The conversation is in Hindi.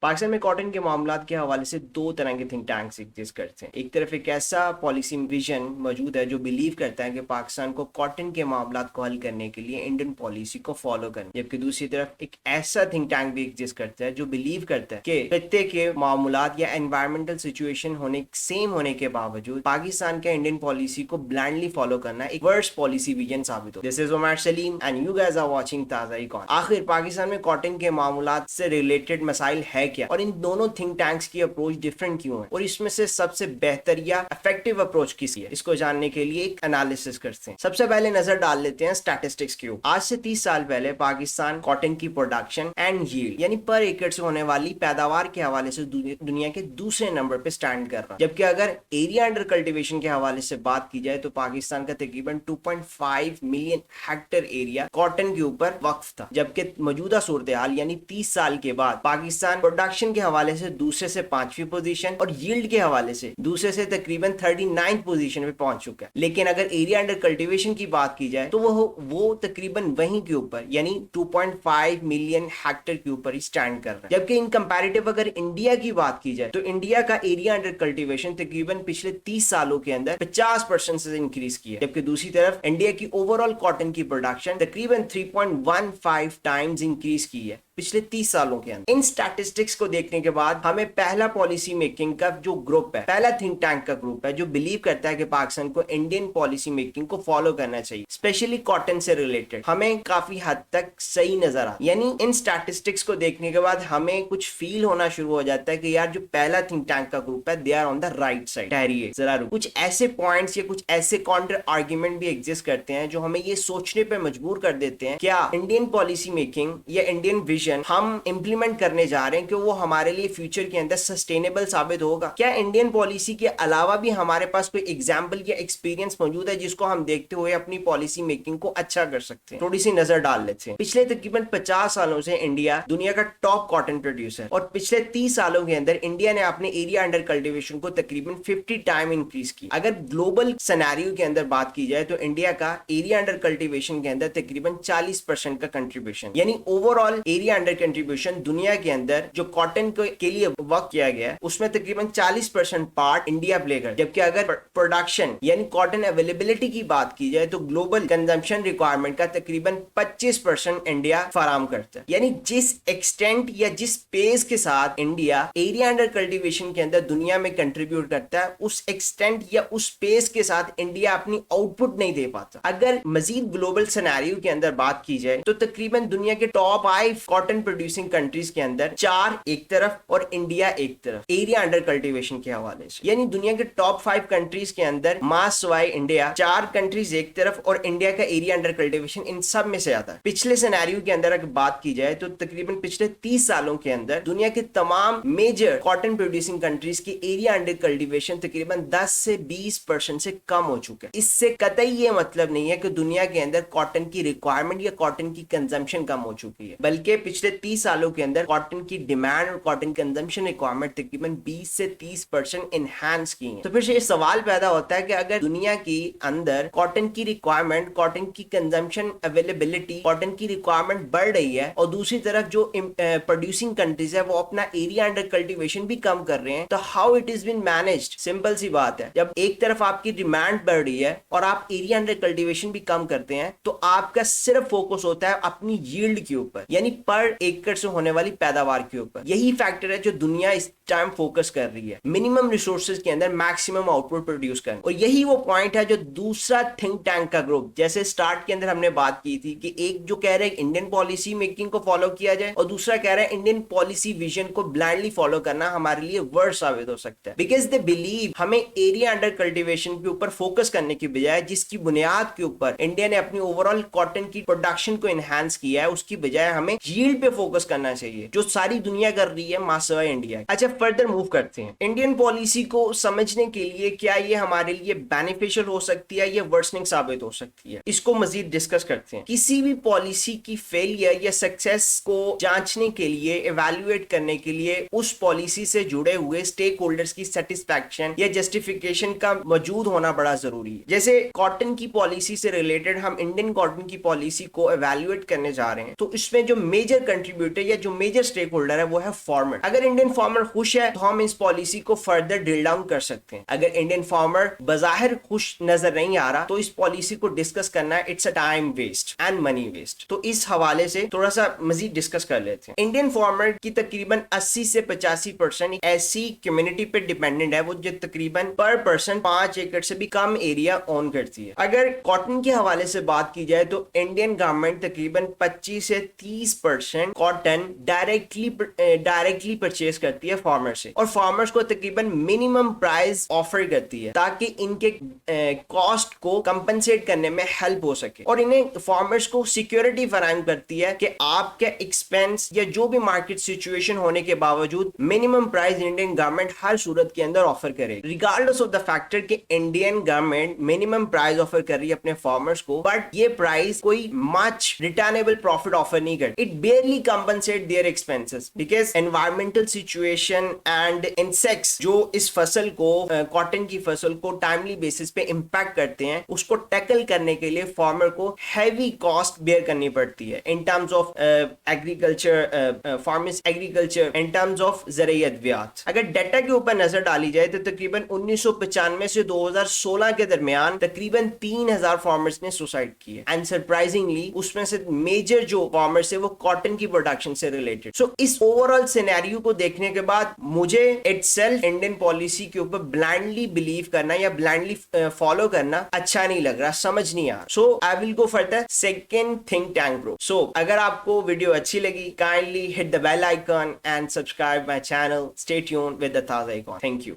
पाकिस्तान में कॉटन के मामलात के हवाले से दो तरह के थिंक टैंक्स एग्जिस्ट करते हैं। एक तरफ एक ऐसा पॉलिसी विजन मौजूद है जो बिलीव करता है कि पाकिस्तान को कॉटन के मामलात को हल करने के लिए इंडियन पॉलिसी को फॉलो करना, जबकि दूसरी तरफ एक ऐसा थिंक टैंक भी एग्जिस्ट करता है जो बिलीव करता है कि खत्ते के मामलात या एनवायरमेंटल सिचुएशन होने सेम होने के बावजूद पाकिस्तान के इंडियन पॉलिसी को ब्लाइंडली फॉलो करना एक वर्स्ट पॉलिसी विजन साबित हो। This is Umar Saleem and you guys are watching Taza econ. आखिर पाकिस्तान में कॉटन के मामलात से रिलेटेड मसाइल है क्या, और इन दोनों थिंक टैंक्स की अप्रोच डिफरेंट क्यों है, और इसमें से सबसे बेहतर या इफेक्टिव अप्रोच किसी है, इसको जानने के लिए एक एनालिसिस करते हैं। सबसे पहले नजर डाल लेते हैं स्टैटिस्टिक्स के ऊपर। आज से 30 साल पहले पाकिस्तान कॉटन की प्रोडक्शन एंड यील्ड यानी पर एकड़ से होने वाली पैदावार के हवाले से दुनिया के दूसरे नंबर पे स्टैंड कर रहा है, जबकि अगर एरिया अंडर कल्टीवेशन के हवाले से बात की जाए तो पाकिस्तान का तकरीबन 2.5 मिलियन हेक्टेयर एरिया कॉटन के ऊपर वक्फ था, जबकि मौजूदा सूरत हाल यानी 30 साल के बाद पाकिस्तान प्रोडक्शन के हवाले से दूसरे से 5वीं पोजीशन और यील्ड के हवाले से दूसरे से तकरीबन 39th पोजीशन पे पहुंच चुका है। लेकिन अगर एरिया अंडर कल्टीवेशन की बात की जाए तो वो तकरीबन वहीं के ऊपर यानी 2.5 मिलियन हेक्टेयर के ऊपर ही स्टैंड कर रहा है। जबकि इन कंपैरेटिव अगर इंडिया की बात की जाए तो इंडिया का एरिया अंडर कल्टीवेशन तकरीबन पिछले 30 सालों के अंदर 50% से इंक्रीज किया, जबकि दूसरी तरफ इंडिया की ओवरऑल कॉटन की प्रोडक्शन तकरीबन 3.15 टाइम्स इंक्रीज की है पिछले 30 सालों के अंदर। इन स्टैटिस्टिक्स को देखने के बाद हमें पहला पॉलिसी मेकिंग का जो ग्रुप है, पहला थिंक टैंक का ग्रुप है जो बिलीव करता है कि पाकिस्तान को इंडियन पॉलिसी मेकिंग को फॉलो करना चाहिए, स्पेशली कॉटन से रिलेटेड, हमें काफी हद तक सही नजर आ। यानी इन स्टैटिस्टिक्स को देखने के बाद हमें कुछ फील होना शुरू हो जाता है कि यार जो पहला थिंक टैंक का ग्रुप है they are on the right side. ठहरिए जरा, कुछ ऐसे पॉइंट्स या कुछ ऐसे काउंटर आर्ग्यूमेंट भी एग्जिस्ट करते हैं जो हमें ये सोचने पर मजबूर कर देते हैं क्या इंडियन पॉलिसी मेकिंग या इंडियन विजन हम इंप्लीमेंट करने जा रहे हैं कि वो हमारे लिए फ्यूचर के अंदर सस्टेनेबल साबित होगा। क्या इंडियन पॉलिसी के अलावा भी हमारे पास कोई एग्जांपल या एक्सपीरियंस मौजूद है जिसको हम देखते हुए अपनी पॉलिसी मेकिंग को अच्छा कर सकते हैं। थोड़ी सी नजर डाल लेते हैं। पिछले तकरीबन 50 सालों से इंडिया दुनिया का टॉप कॉटन प्रोड्यूसर, और पिछले 30 सालों के अंदर इंडिया ने अपने एरिया अंडर कल्टीवेशन को तकरीबन 50 टाइम इंक्रीज की। अगर ग्लोबल सिनेरियो के अंदर बात की जाए तो इंडिया का एरिया अंडर कल्टीवेशन के अंदर तकरीबन 40% का कंट्रीब्यूशन, यानी ओवरऑल एरिया अंडर कंट्रीब्यूशन दुनिया के अंदर जो कॉटन के लिए वर्क किया गया है उसमें तकरीबन 40% पार्ट इंडिया प्ले कर। जबकि अगर प्रोडक्शन यानी कॉटन अवेलेबिलिटी की बात की जाए तो ग्लोबल कंजम्पशन रिक्वायरमेंट का तकरीबन 25% इंडिया फराम करता है। यानी जिस एक्सटेंट या जिस पेस के साथ इंडिया एरिया अंडर कल्टीवेशन के अंदर दुनिया में कंट्रीब्यूट करता है, उस एक्सटेंट या उस पेस के साथ इंडिया अपनी आउटपुट नहीं दे पाता। अगर मजीद ग्लोबल सिनेरियो के अंदर बात की जाए तो तकरीबन दुनिया के टॉप 5 कॉटन प्रोड्यूसिंग कंट्रीज के अंदर 4 एक तरफ और इंडिया एक तरफ एरिया अंडर कल्टीवेशन के हवाले से, यानी दुनिया के टॉप 5 कंट्रीज के अंदर मास वाई इंडिया 4 कंट्रीज एक तरफ और इंडिया का एरिया अंडर कल्टीवेशन इन सब में से ज्यादा है। पिछले सिनेरियो के अंदर अगर बात की जाए तो तकरीबन पिछले 30 सालों के अंदर दुनिया के तमाम मेजर कॉटन प्रोड्यूसिंग कंट्रीज की एरिया अंडर कल्टीवेशन तकरीबन 10 से 20% से कम हो चुका है। इससे कतई ये मतलब नहीं है कि दुनिया के अंदर कॉटन की रिक्वायरमेंट या कॉटन की कंजम्पशन कम हो चुकी है, बल्कि पिछले 30 सालों के अंदर कॉटन की डिमांड और कॉटन कंजम्पशन रिक्वायरमेंट तकरीबन 20 से 30% एनहांस की है। तो फिर ये सवाल पैदा होता है कि अगर दुनिया की अंदर कॉटन की रिक्वायरमेंट, कॉटन की कंजम्पशन अवेलेबिलिटी, कॉटन की रिक्वायरमेंट बढ़ रही है और दूसरी तरफ जो प्रोड्यूसिंग कंट्रीज है वो अपना एरिया अंडर कल्टीवेशन भी कम कर रहे हैं, तो how it is been managed? Simple सी बात है, जब एक तरफ आपकी डिमांड बढ़ रही है और आप एरिया अंडर कल्टीवेशन भी कम करते हैं तो आपका सिर्फ फोकस होता है अपनी यील्ड के ऊपर, यानी पर एकड़ से होने वाली पैदावार के ऊपर। यही फैक्टर है जो दुनिया इस टाइम फोकस कर रही है, मिनिमम रिसोर्सेज के अंदर मैक्सिमम आउटपुट प्रोड्यूस करना। और यही वो पॉइंट है जो दूसरा थिंक टैंक का ग्रुप, जैसे स्टार्ट के अंदर हमने बात की थी कि एक जो कह रहा है इंडियन पॉलिसी मेकिंग को फॉलो किया जाए और दूसरा कह रहा है इंडियन पॉलिसी विजन को ब्लाइंडली फॉलो करना हमारे लिए वर्स्ट साबित हो सकता है। बिकॉज दे बिलीव हमें एरिया अंडर कल्टीवेशन के ऊपर फोकस करने की बजाय, जिसकी बुनियाद के ऊपर इंडिया ने अपनी ओवरऑल कॉटन की प्रोडक्शन को एनहांस किया है, उसकी बजाय हमें यील्ड पे फोकस करना चाहिए जो सारी दुनिया कर रही है मासवा इंडिया। अच्छा, फर्दर मूव करते हैं। इंडियन पॉलिसी को समझने के लिए क्या ये हमारे लिए बेनिफिशियल हो सकती है या वर्सनिंग साबित हो सकती है, इसको मजीद डिस्कस करते हैं। किसी भी पॉलिसी की फेलियर या सक्सेस को जांचने के लिए, इवैल्यूएट करने के लिए उस पॉलिसी से जुड़े हुए स्टेक होल्डर्स की सेटिस्फैक्शन या जस्टिफिकेशन का मौजूद होना बड़ा जरूरी है। जैसे कॉटन की पॉलिसी से रिलेटेड हम इंडियन कॉटन की पॉलिसी को इवैल्यूएट करने जा रहे हैं तो इसमें जो मेजर मेजर कंट्रीब्यूटर या जो मेजर स्टेक होल्डर है वो है फार्मर। अगर इंडियन फार्मर खुश है तो हम इस पॉलिसी को फर्दर ड्रिल डाउन कर सकते हैं। अगर इंडियन फार्मर बजाहिर खुश नजर नहीं आ रहा तो इस पॉलिसी को डिस्कस करना है it's a time waste and money waste. तो इस हवाले से थोड़ा सा मजीद डिस्कस कर लेते हैं। इंडियन फार्मर की तकरीबन 80 से 85% ऐसी कम्युनिटी पे डिपेंडेंट है वो जो तकरीबन पर पर्सन 5 एकड़ से भी कम एरिया ओन करती है। अगर कॉटन के हवाले से बात की जाए तो इंडियन गवर्नमेंट तकरीबन 25 से 30% कॉटन डायरेक्टली परचेज करती है फार्मर से, और फार्मर्स को तकरीबन मिनिमम प्राइस ऑफर करती है ताकि इनके कॉस्ट को कंपनसेट करने में हेल्प हो सके, और इन्हें फार्मर्स को सिक्योरिटी फराहम करती है कि आपके एक्सपेंस या जो भी मार्केट सिचुएशन होने के बावजूद मिनिमम प्राइस इंडियन गवर्नमेंट हर सूरत के अंदर ऑफर करेगी, रिगार्डलेस ऑफ द फैक्टर कि Indian government minimum price offer कर रही है अपने फार्मर्स को, बट ये प्राइस कोई मच रिटर्नेबल प्रॉफिट ऑफर नहीं करती। It barely compensate their expenses because environmental situation and insects जो इस फसल को कॉटन की फसल को टाइमली बेसिस पे इंपैक्ट करते हैं उसको टैकल करने के लिए फार्मर को हैवी कॉस्ट बेयर करनी पड़ती है in terms of agriculture farmers agriculture in terms of ज़राई अद्वियात। अगर डाटा के ऊपर नजर डाली जाए तो तकरीबन 1995 से 2016 के दरमियान तकरीबन 3000 फार्मर्स ने सुसाइड की है, एंड सरप्राइजिंगली उसमें से मेजर जो फार्मर्स है वो कॉटन की प्रोडक्शन से रिलेटेड। सो इस ओवरऑल सिनेरियो को देखने के बाद मुझे इटसेल्फ इंडियन पॉलिसी के ऊपर ब्लाइंडली बिलीव करना या ब्लाइंडली फॉलो करना अच्छा नहीं लग रहा, समझ नहीं आ रहा। So I will go for the second think tank bro. सो अगर आपको वीडियो अच्छी लगी kindly hit the bell icon and subscribe my channel. Stay tuned with the ताज़ा आइकॉन। Thank you.